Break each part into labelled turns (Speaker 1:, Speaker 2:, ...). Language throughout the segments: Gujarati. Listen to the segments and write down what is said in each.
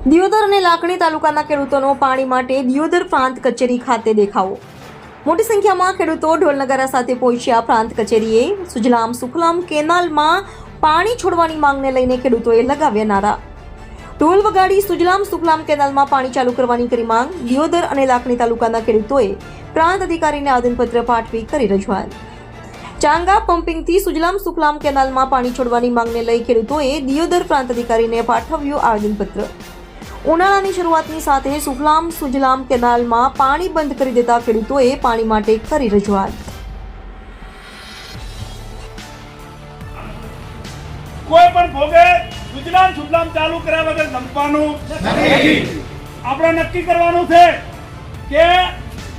Speaker 1: દિયોદર અને લાખણી તાલુકાના ખેડૂતોનો પાણી માટે દિયોદર પ્રાંત કચેરી ખાતે દેખાવો। મોટી સંખ્યામાં ખેડૂતો ઢોલનગારા સાથે પહોંચ્યા પ્રાંત કચેરીએ। સુજલામ સુફલામ કેનાલમાં પાણી છોડવાની માંગને લઈને ખેડૂતોએ લગાવ્યા નારા। ઢોલ વગાડી સુજલામ સુફલામ કેનાલમાં પાણી ચાલુ કરવાની કરી માંગ। દિયોદર અને લાખણી તાલુકાના ખેડૂતોએ પ્રાંત અધિકારીને આવેદનપત્ર પાઠવી કરી રજૂઆત। ચાંગા પમ્પિંગથી સુજલામ સુફલામ કેનાલમાં પાણી છોડવાની માંગને લઈ ખેડૂતોએ દિયોદર પ્રાંત અધિકારીને પાઠવ્યું આવેદનપત્ર। ઉનાળાની શરૂઆતની સાથે સુફલામ સુજલામ કેનાલમાં પાણી બંધ કરી દેતા ખેડૂતોએ પાણી માટે કરી રજૂઆત।
Speaker 2: કોઈ પણ ભોગે સુજલામ સુફલામ ચાલુ કર્યા વગર સંપવાનું નથી। આપણે નક્કી કરવાનું છે કે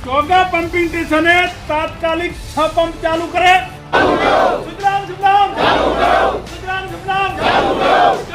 Speaker 2: ચોગા પમ્પિંગ સ્ટેશને તાત્કાલિક 6 પંપ ચાલુ કરે। સુજલામ સુફલામ ચાલુ કરો, સુજલામ સુફલામ ચાલુ કરો।